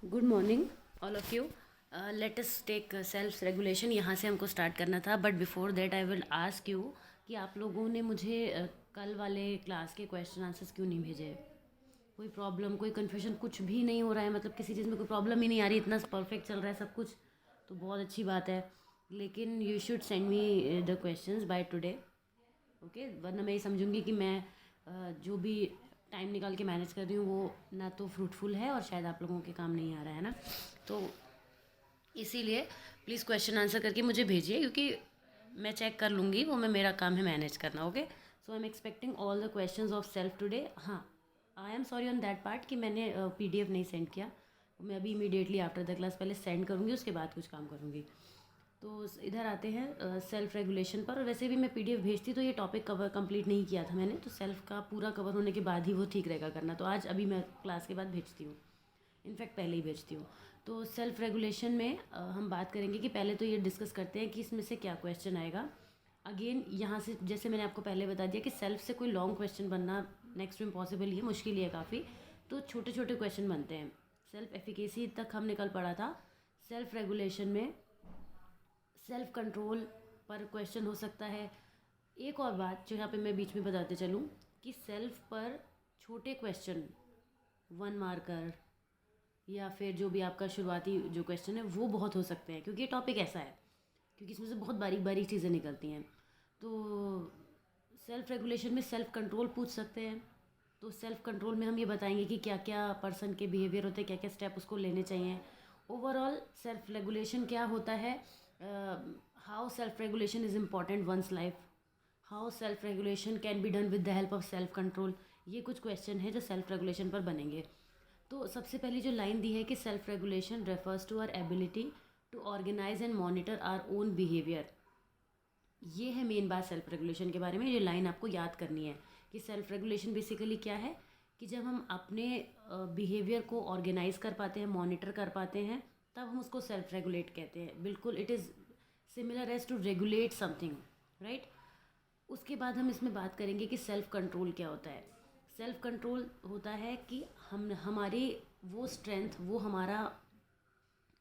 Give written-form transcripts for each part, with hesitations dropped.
Good morning all of you. Let us take self regulation. यहाँ से हमको start करना था, but before that I will ask you कि आप लोगों ने मुझे कल वाले क्लास के क्वेश्चन आंसर्स क्यों नहीं भेजे? कोई प्रॉब्लम, कोई कन्फ्यूजन, कुछ भी नहीं हो रहा है? मतलब किसी चीज़ में कोई प्रॉब्लम ही नहीं आ रही, इतना परफेक्ट चल रहा है सब कुछ, तो बहुत अच्छी बात है। लेकिन you should send me the questions by today, okay? वरना मैं ये समझूंगी कि मैं जो भी टाइम निकाल के मैनेज कर रही हूँ वो ना तो फ्रूटफुल है और शायद आप लोगों के काम नहीं आ रहा है ना। तो इसीलिए प्लीज़ क्वेश्चन आंसर करके मुझे भेजिए, क्योंकि मैं चेक कर लूँगी, वो मैं मेरा काम है मैनेज करना। Okay, so I am expecting all the questions of self today. हाँ, I am sorry on that part कि मैंने पीडीएफ नहीं सेंड किया। मैं अभी इमीडिएटली आफ्टर द क्लास पहले सेंड करूँगी, उसके बाद कुछ काम करूँगी। तो इधर आते हैं सेल्फ रेगुलेशन पर। और वैसे भी मैं पीडीएफ भेजती तो ये टॉपिक कवर कंप्लीट नहीं किया था मैंने, तो सेल्फ का पूरा कवर होने के बाद ही वो ठीक रहेगा करना। तो आज अभी मैं क्लास के बाद भेजती हूँ, इनफैक्ट पहले ही भेजती हूँ। तो सेल्फ रेगुलेशन में हम बात करेंगे कि पहले तो ये डिस्कस करते हैं कि इसमें से क्या क्वेश्चन आएगा। अगेन यहाँ से जैसे मैंने आपको पहले बता दिया कि सेल्फ से कोई लॉन्ग क्वेश्चन बनना नेक्स्ट में पॉसिबल ही है, मुश्किल ही है काफ़ी। तो छोटे छोटे क्वेश्चन बनते हैं। सेल्फ एफिकेसी तक हमने कल पढ़ा था। सेल्फ रेगुलेशन में सेल्फ कंट्रोल पर क्वेश्चन हो सकता है। एक और बात जो यहाँ पे मैं बीच में बताते चलूँ कि सेल्फ पर छोटे क्वेश्चन, 1 मार्कर या फिर जो भी आपका शुरुआती जो क्वेश्चन है वो बहुत हो सकते हैं, क्योंकि ये टॉपिक ऐसा है, क्योंकि इसमें से बहुत बारीक बारीक चीज़ें निकलती हैं। तो सेल्फ रेगुलेशन में सेल्फ कंट्रोल पूछ सकते हैं। तो सेल्फ कंट्रोल में हम ये बताएंगे कि क्या क्या पर्सन के बिहेवियर होते हैं, क्या क्या स्टेप उसको लेने चाहिए। ओवरऑल सेल्फ रेगुलेशन क्या होता है, how self regulation is important one's life, how self regulation can be done with the help of self control. ये कुछ क्वेश्चन है जो सेल्फ रेगुलेशन पर बनेंगे। तो सबसे पहली जो लाइन दी है कि self regulation refers to our ability to organise and monitor our own behaviour. ये है मेन बात सेल्फ रेगुलेशन के बारे में। ये लाइन आपको याद करनी है कि सेल्फ रेगुलेशन बेसिकली क्या है, कि जब हम अपने बिहेवियर को ऑर्गेनाइज कर पाते हैं, मॉनिटर कर पाते हैं, तब हम उसको सेल्फ रेगुलेट कहते हैं। बिल्कुल it is similar as to regulate something, right. उसके बाद हम इसमें बात करेंगे कि सेल्फ कंट्रोल क्या होता है। सेल्फ कंट्रोल होता है कि हम हमारी वो स्ट्रेंथ, वो हमारा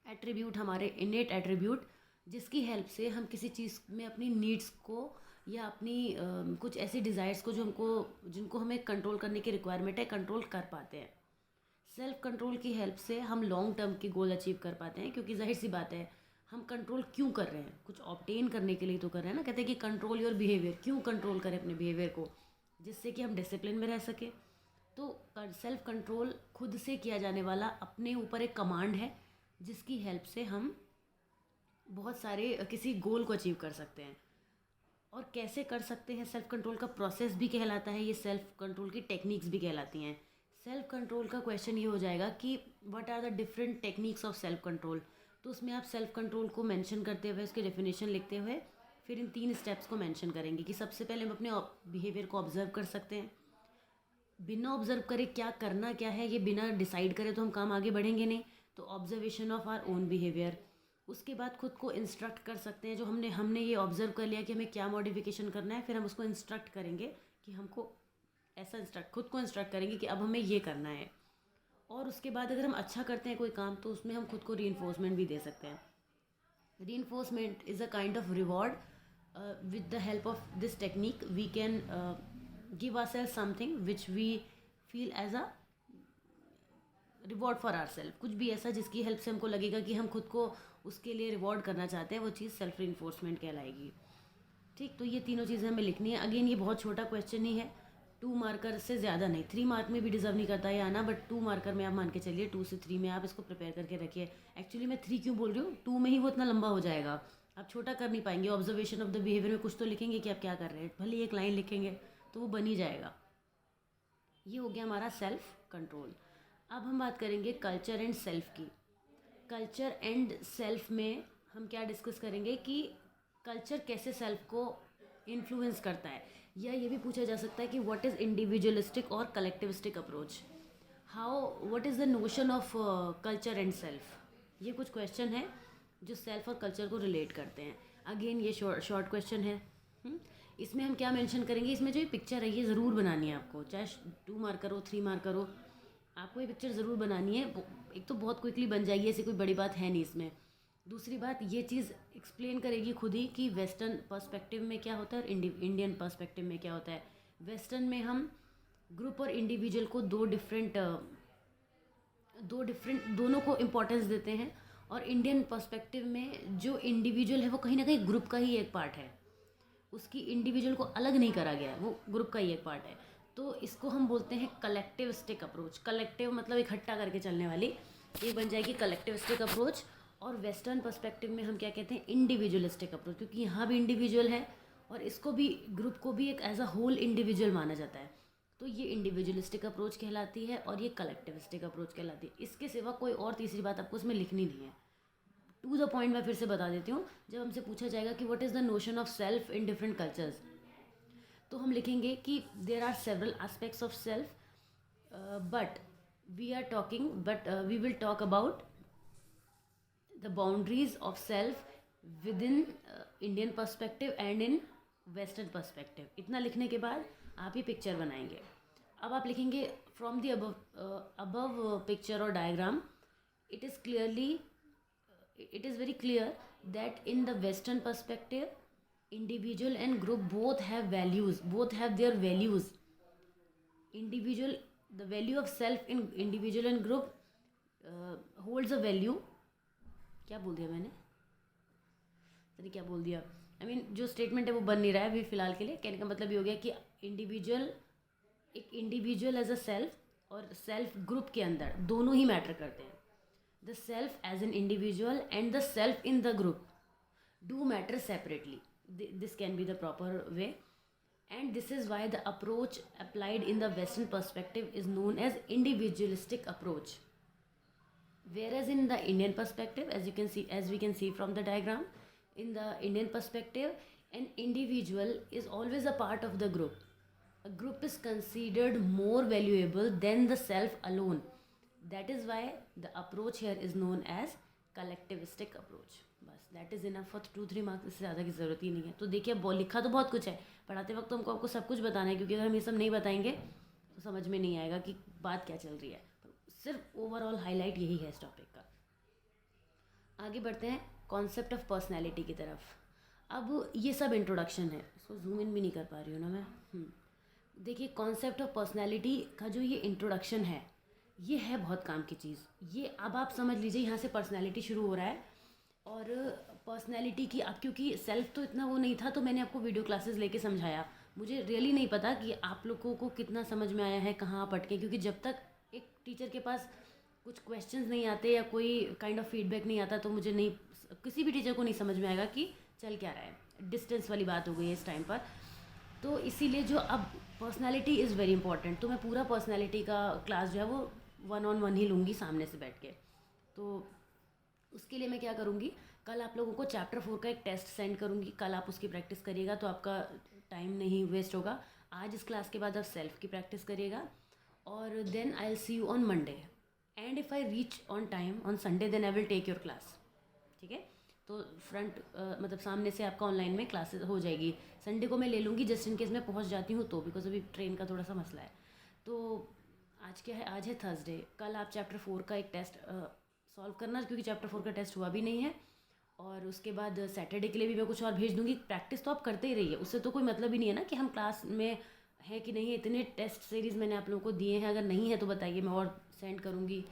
एट्रीब्यूट, हमारे इनेट एट्रीब्यूट, जिसकी हेल्प से हम किसी चीज़ में अपनी नीड्स को या अपनी कुछ ऐसी डिज़ायर्स को जो हमको जिनको हमें कंट्रोल करने की रिक्वायरमेंट है, कंट्रोल कर पाते हैं। सेल्फ कंट्रोल की हेल्प से हम लॉन्ग टर्म के गोल अचीव कर पाते हैं, क्योंकि जाहिर सी बात है, हम कंट्रोल क्यों कर रहे हैं? कुछ ऑब्टेन करने के लिए तो कर रहे हैं ना। कहते हैं कि कंट्रोल योर बिहेवियर। क्यों कंट्रोल करें अपने बिहेवियर को? जिससे कि हम डिसिप्लिन में रह सके। तो सेल्फ कंट्रोल खुद से किया जाने वाला अपने ऊपर एक कमांड है, जिसकी हेल्प से हम बहुत सारे किसी गोल को अचीव कर सकते हैं। और कैसे कर सकते हैं, सेल्फ कंट्रोल का प्रोसेस भी कहलाता है, ये सेल्फ कंट्रोल की टेक्निक्स भी कहलाती हैं। सेल्फ कंट्रोल का क्वेश्चन ये हो जाएगा कि what are the different techniques of self control. तो उसमें आप सेल्फ कंट्रोल को मेंशन करते हुए, उसकी डेफिनेशन लिखते हुए, फिर इन 3 स्टेप्स को मेंशन करेंगे कि सबसे पहले हम अपने बिहेवियर को ऑब्जर्व कर सकते हैं। बिना ऑब्जर्व करे क्या करना क्या है, ये बिना डिसाइड करे तो हम काम आगे बढ़ेंगे नहीं। तो observation of our own behaviour. उसके बाद खुद को इंस्ट्रक्ट कर सकते हैं। जो हमने हमने ये ऑब्जर्व कर लिया कि हमें क्या मॉडिफिकेशन करना है, फिर हम उसको इंस्ट्रक्ट करेंगे कि हमको ऐसा इंस्ट्रक्ट, खुद को इंस्ट्रक्ट करेंगे कि अब हमें ये करना है। और उसके बाद अगर हम अच्छा करते हैं कोई काम, तो उसमें हम खुद को रीइंफोर्समेंट भी दे सकते हैं। Reinforcement is a kind of reward. With the help of this technique we can give ourselves something which we feel as a reward for our self. कुछ भी ऐसा जिसकी हेल्प से हमको लगेगा कि हम खुद को उसके लिए रिवॉर्ड करना चाहते हैं, वो चीज़ सेल्फ इन्फोर्समेंट कहलाएगी। ठीक, तो ये तीनों चीज़ें हमें लिखनी है। अगेन ये बहुत छोटा क्वेश्चन ही है, 2 मार्कर से ज़्यादा नहीं। 3 मार्क में भी डिजर्व नहीं करता है आना, बट 2 मार्कर में आप मान के चलिए, 2 से 3 में आप इसको प्रिपेयर करके रखिए। एक्चुअली मैं 3 क्यों बोल रही हूँ, 2 में ही वो इतना लंबा हो जाएगा, आप छोटा कर नहीं पाएंगे। ऑब्जर्वेशन ऑफ द बिहेवियर में कुछ तो लिखेंगे कि आप क्या कर रहे हैं, भले एक लाइन लिखेंगे तो वो बन ही जाएगा। ये हो गया हमारा सेल्फ कंट्रोल। अब हम बात करेंगे कल्चर एंड सेल्फ की। कल्चर एंड सेल्फ में हम क्या डिस्कस करेंगे कि कल्चर कैसे सेल्फ को इन्फ्लुएंस करता है, या ये भी पूछा जा सकता है कि व्हाट इज़ इंडिविजुअलिस्टिक और collectivistic approach, how what is the notion of culture and self. ये कुछ क्वेश्चन है जो सेल्फ और कल्चर को रिलेट करते हैं। अगेन ये शॉर्ट क्वेश्चन है। इसमें हम क्या मेंशन करेंगे, इसमें जो ये पिक्चर है ये ज़रूर बनानी है आपको, चाहे 2 मार्कर हो, 3 मार्कर हो। आपको ये पिक्चर ज़रूर बनानी है। एक तो बहुत क्विकली बन जाएगी, ऐसी कोई बड़ी बात है नहीं इसमें। दूसरी बात, ये चीज़ एक्सप्लेन करेगी खुद ही कि वेस्टर्न पर्सपेक्टिव में क्या होता है और इंडियन पर्सपेक्टिव में क्या होता है। वेस्टर्न में हम ग्रुप और इंडिविजुअल को दोनों को इम्पोर्टेंस देते हैं, और इंडियन पर्सपेक्टिव में जो इंडिविजुअल है वो कहीं ना कहीं ग्रुप का ही एक पार्ट है। उसकी इंडिविजुअल को अलग नहीं करा गया है, वो ग्रुप का ही एक पार्ट है। तो इसको हम बोलते हैं कलेक्टिविस्टिक अप्रोच। कलेक्टिव मतलब इकट्ठा करके चलने वाली, ये बन जाएगी कलेक्टिविस्टिक अप्रोच। और वेस्टर्न पर्सपेक्टिव में हम क्या कहते हैं, इंडिविजुअलिस्टिक अप्रोच, क्योंकि यहाँ भी इंडिविजुअल है और इसको भी, ग्रुप को भी एक एज अ होल इंडिविजुअल माना जाता है। तो ये इंडिविजुअलिस्टिक अप्रोच कहलाती है और ये कलेक्टिविस्टिक अप्रोच कहलाती है। इसके सिवा कोई और तीसरी बात आपको इसमें लिखनी नहीं है। टू द पॉइंट मैं फिर से बता देती हूँ। जब हमसे पूछा जाएगा कि what is the notion of self in different cultures, तो हम लिखेंगे कि there are several aspects of self, but we will talk about the boundaries of self within Indian perspective and in western perspective. इतना लिखने के बाद आप ही picture बनाएंगे। अब आप लिखेंगे फ्रॉम द अबव पिक्चर और diagram, it is clearly it is very clear that in the western perspective individual and group both have their values. Individual, the value of self in individual and group holds a value. क्या बोल दिया मैंने, sorry क्या बोल दिया, जो statement है वो बन नहीं रहा है अभी फ़िलहाल के लिए। कहने का मतलब ये हो गया कि एक इंडिविजुअल एज अ सेल्फ और सेल्फ ग्रुप के अंदर दोनों ही मैटर करते हैं। The self as an individual and the self in the group do matter separately. This can be the proper way, and this is why the approach applied in the Western perspective is known as individualistic approach. Whereas in the Indian perspective, as we can see from the diagram, in the Indian perspective, an individual is always a part of the group. A group is considered more valuable than the self alone. That is why the approach here is known as collectivistic approach. बस that is enough for 2-3 marks, इससे ज़्यादा की ज़रूरत ही नहीं है। तो देखिए लिखा तो बहुत कुछ है, पढ़ाते वक्त तो हमको आपको सब कुछ बताना है, क्योंकि अगर हम ये सब नहीं बताएंगे तो समझ में नहीं आएगा कि बात क्या चल रही है। सिर्फ ओवरऑल हाईलाइट यही है इस टॉपिक का। आगे बढ़ते हैं कॉन्सेप्ट ऑफ पर्सनैलिटी की तरफ। अब ये सब इंट्रोडक्शन है, इसको जूम इन भी नहीं कर पा रही हूँ ना मैं। देखिए कॉन्सेप्ट ऑफ पर्सनैलिटी का जो ये इंट्रोडक्शन है, ये है बहुत काम की चीज़। ये अब आप समझ लीजिए, यहाँ से पर्सनैलिटी शुरू हो रहा है। और पर्सनैलिटी की, अब क्योंकि सेल्फ तो इतना वो नहीं था, तो मैंने आपको वीडियो क्लासेस लेके समझाया। मुझे रियली नहीं पता कि आप लोगों को कितना समझ में आया है, कहाँ आप अटके, क्योंकि जब तक एक टीचर के पास कुछ क्वेश्चंस नहीं आते या कोई काइंड ऑफ फीडबैक नहीं आता, तो मुझे नहीं, किसी भी टीचर को नहीं समझ में आएगा कि चल क्या रहा है। डिस्टेंस वाली बात हो गई है इस टाइम पर। तो इसीलिए जो अब पर्सनैलिटी इज़ वेरी इंपॉर्टेंट, तो मैं पूरा पर्सनैलिटी का क्लास जो है वो 1-on-1 ही लूँगी सामने से बैठ के। तो उसके लिए मैं क्या करूँगी, कल आप लोगों को चैप्टर 4 का एक टेस्ट सेंड करूँगी। कल आप उसकी प्रैक्टिस करिएगा तो आपका टाइम नहीं वेस्ट होगा। आज इस क्लास के बाद आप सेल्फ की प्रैक्टिस करिएगा, और then I will see you on Monday, and if I reach on time on Sunday then I will take your class. ठीक है, तो फ्रंट मतलब सामने से आपका ऑनलाइन में क्लासेस हो जाएगी। संडे को मैं ले लूँगी जस्ट इन केस मैं पहुँच जाती हूँ तो, बिकॉज अभी ट्रेन का थोड़ा सा मसला है। तो आज क्या है, आज है थर्सडे। कल आप चैप्टर 4 का एक टेस्ट सॉल्व करना, क्योंकि चैप्टर 4 का टेस्ट हुआ भी नहीं है। और उसके बाद सैटरडे के लिए भी मैं कुछ और भेज दूँगी। प्रैक्टिस तो आप करते ही रहिए, उससे तो कोई मतलब ही नहीं है ना कि हम क्लास में है कि नहीं है। इतने टेस्ट सीरीज़ मैंने आप लोगों को दिए हैं, अगर नहीं है तो बताइए, मैं और सेंड करूँगी।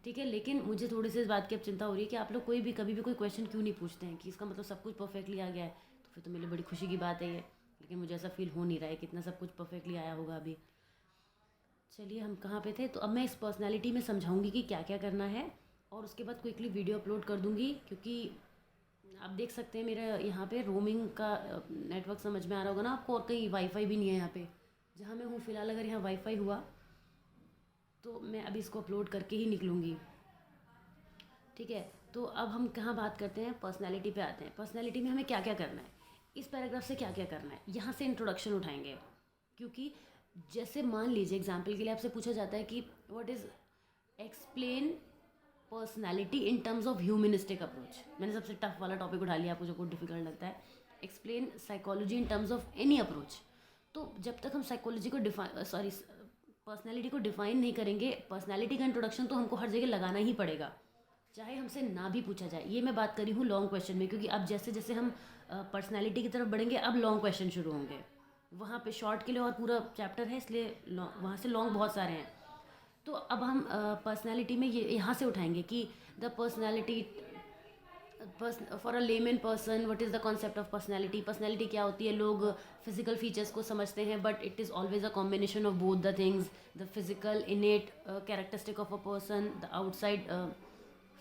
ठीक है, लेकिन मुझे थोड़ी सी इस बात की अब चिंता हो रही है कि आप लोग कोई भी कभी भी कोई क्वेश्चन क्यों नहीं पूछते हैं, कि इसका मतलब सब कुछ परफेक्टली आ गया है। तो फिर तो मेरे लिए बड़ी खुशी की बात है ये, लेकिन मुझे ऐसा फील हो नहीं रहा है कि इतना सब कुछ परफेक्टली आया होगा अभी। चलिए, हम कहाँ पे थे, तो अब मैं इस पर्सनैलिटी में समझाऊंगी कि क्या क्या करना है, और उसके बाद क्विकली वीडियो अपलोड कर दूंगी। क्योंकि आप देख सकते हैं मेरा यहाँ पे रोमिंग का नेटवर्क समझ में आ रहा होगा ना आपको, और कहीं वाईफाई भी नहीं है यहाँ पे जहाँ मैं हूँ फ़िलहाल। अगर यहाँ वाईफाई हुआ तो मैं अभी इसको अपलोड करके ही निकलूँगी। ठीक है, तो अब हम कहाँ बात करते हैं, पर्सनैलिटी पे आते हैं। पर्सनैलिटी में हमें क्या क्या करना है, इस पैराग्राफ से क्या क्या करना है, यहाँ से इंट्रोडक्शन उठाएंगे। क्योंकि जैसे मान लीजिए एग्जाम्पल के लिए आपसे पूछा जाता है कि what is explain personality in terms of humanistic approach. मैंने सबसे टफ वाला टॉपिक उठा लिया, आपको जो कुछ डिफिकल्ट लगता है। Explain psychology in terms of any approach. तो जब तक हम साइकोलॉजी को पर्सनैलिटी को डिफ़ाइन नहीं करेंगे, पर्सनैलिटी का इंट्रोडक्शन तो हमको हर जगह लगाना ही पड़ेगा, चाहे हमसे ना भी पूछा जाए। ये मैं बात करी हूँ लॉन्ग क्वेश्चन में, क्योंकि अब जैसे जैसे हम पर्सनैलिटी की तरफ बढ़ेंगे अब लॉन्ग क्वेश्चन शुरू होंगे। वहाँ पे शॉर्ट के लिए और पूरा चैप्टर है, इसलिए वहाँ से लॉन्ग बहुत सारे हैं। तो अब हम पर्सनैलिटी में ये यहाँ से उठाएंगे कि the personality for a layman person what is the concept of personality. Personality क्या होती है? लोग फिजिकल फीचर्स को समझते हैं, but it is always a combination of both the things, the physical innate characteristic of a person, the outside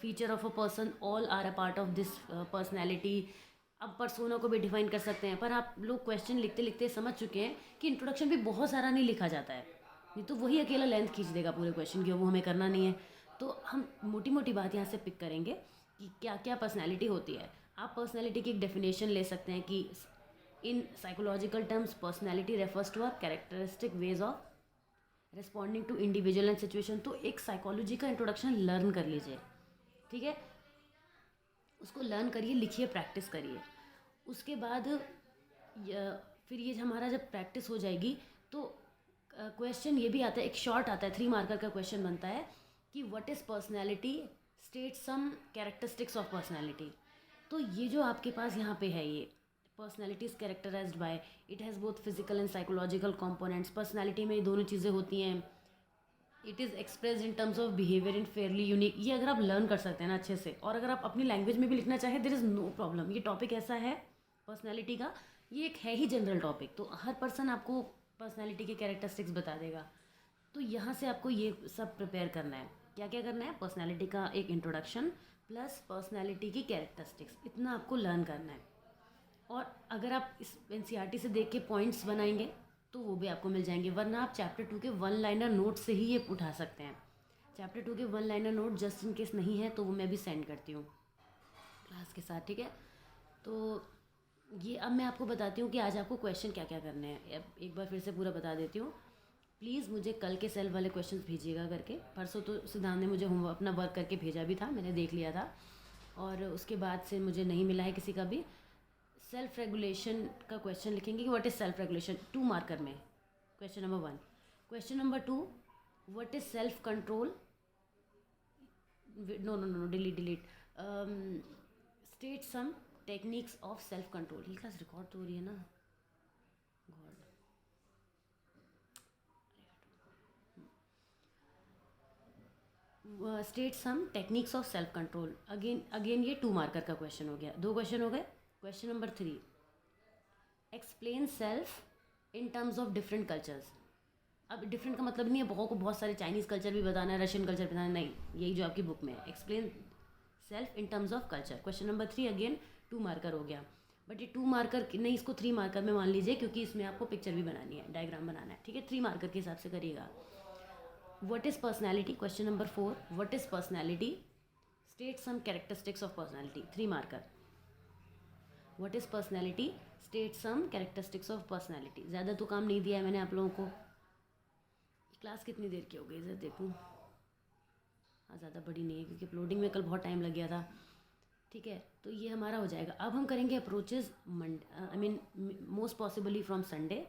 feature of a person, all are a part of this personality. अब persona को भी define कर सकते हैं, पर आप लोग question लिखते लिखते समझ चुके हैं कि इंट्रोडक्शन भी बहुत सारा नहीं लिखा जाता है, नहीं तो वही अकेला लेंथ खींच देगा पूरे क्वेश्चन की, वो हमें करना नहीं है। तो हम मोटी मोटी बात यहाँ से पिक करेंगे कि क्या क्या पर्सनैलिटी होती है। आप पर्सनैलिटी की एक डेफिनेशन ले सकते हैं कि in psychological terms personality refers to our characteristic ways of responding to individual and situation. तो एक साइकोलॉजी का इंट्रोडक्शन लर्न कर लीजिए, ठीक है, उसको लर्न करिए, लिखिए, प्रैक्टिस करिए। उसके बाद फिर ये हमारा जब प्रैक्टिस हो जाएगी तो क्वेश्चन ये भी आता है, एक शॉर्ट आता है, 3 मार्कर का क्वेश्चन बनता है कि what is personality, state some characteristics of personality. तो ये जो आपके पास यहाँ पे है, ये personality is characterised by, it has both physical and psychological components. Personality में ये दोनों चीज़ें होती हैं। It is express in terms of behaviour in fairly unique. ये अगर आप लर्न कर सकते हैं ना अच्छे से, और अगर आप अपनी लैंग्वेज में भी लिखना चाहें, देयर इज़ नो प्रॉब्लम। ये टॉपिक ऐसा है पर्सनैलिटी का, ये एक है ही जनरल टॉपिक, तो हर पर्सन आपको पर्सनैलिटी के कैरेक्टरिस्टिक्स बता देगा। तो यहाँ से आपको ये सब प्रिपेयर करना है। क्या क्या करना है? पर्सनैलिटी का एक इंट्रोडक्शन प्लस पर्सनैलिटी की कैरेक्टरिस्टिक्स, इतना आपको लर्न करना है। और अगर आप इस एनसीईआरटी से देख के पॉइंट्स बनाएंगे तो वो भी आपको मिल जाएंगे, वरना आप चैप्टर 2 के 1 लाइनर नोट से ही ये उठा सकते हैं। चैप्टर 2 के 1 liner note just in case नहीं है तो वो मैं भी सेंड करती हूँ क्लास के साथ, ठीक है। तो ये अब मैं आपको बताती हूँ कि आज आपको क्वेश्चन क्या क्या करने हैं। अब एक बार फिर से पूरा बता देती हूँ। प्लीज़ मुझे कल के सेल वाले क्वेश्चंस भेजिएगा करके। परसों तो सिद्धांत ने मुझे होमवर्क अपना वर्क करके भेजा भी था, मैंने देख लिया था, और उसके बाद से मुझे नहीं मिला है किसी का भी। सेल्फ रेगुलेशन का क्वेश्चन लिखेंगे कि what is self regulation, 2 marker में, question number 1। Question number 2, what is self control, no no no delete, state some techniques of self control. ये क्लास रिकॉर्ड तो हो रही है ना, God. State some techniques of self control, again again ये 2 marker का question हो गया, 2 क्वेश्चन हो गए। Question number 3, explain self in terms of different cultures. अब डिफरेंट का मतलब नहीं है बहुत सारे चाइनीज़ कल्चर भी बताना है, रशियन कल्चर बताना है, नहीं, यही जो आपकी बुक में है, explain self in terms of culture. Question number 3 again 2 marker हो गया, बट ये 2 मार्कर नहीं, इसको 3 मार्कर में मान लीजिए, क्योंकि इसमें आपको पिक्चर भी बनानी है, डायग्राम बनाना है, ठीक है, 3 मार्कर के हिसाब से करिएगा। What is personality, question number 4, what is personality, state some characteristics of personality, 3 marker. What is personality, state some characteristics of personality. ज़्यादा तो काम नहीं दिया है मैंने आप लोगों को। क्लास कितनी देर की हो गई, जरा देखूँ, हाँ ज़्यादा बड़ी नहीं है, क्योंकि अपलोडिंग में कल बहुत टाइम लग गया था, ठीक है। तो ये हमारा हो जाएगा। अब हम करेंगे approaches I mean most possibly from Sunday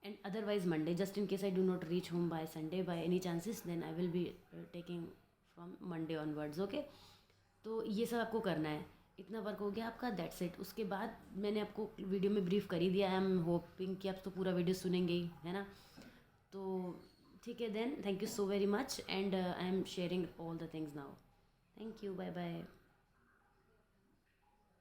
and otherwise Monday, just in case I do not reach home by Sunday by any chances, then I will be taking from Monday onwards, okay. तो ये सब आपको करना है, इतना work हो गया आपका, दैट्स इट। उसके बाद मैंने आपको वीडियो में ब्रीफ कर ही दिया, आई एम होपिंग कि आप तो पूरा वीडियो सुनेंगे ही, है ना। तो ठीक है, then thank you so very much, and I am sharing all the things now. Thank you, bye bye.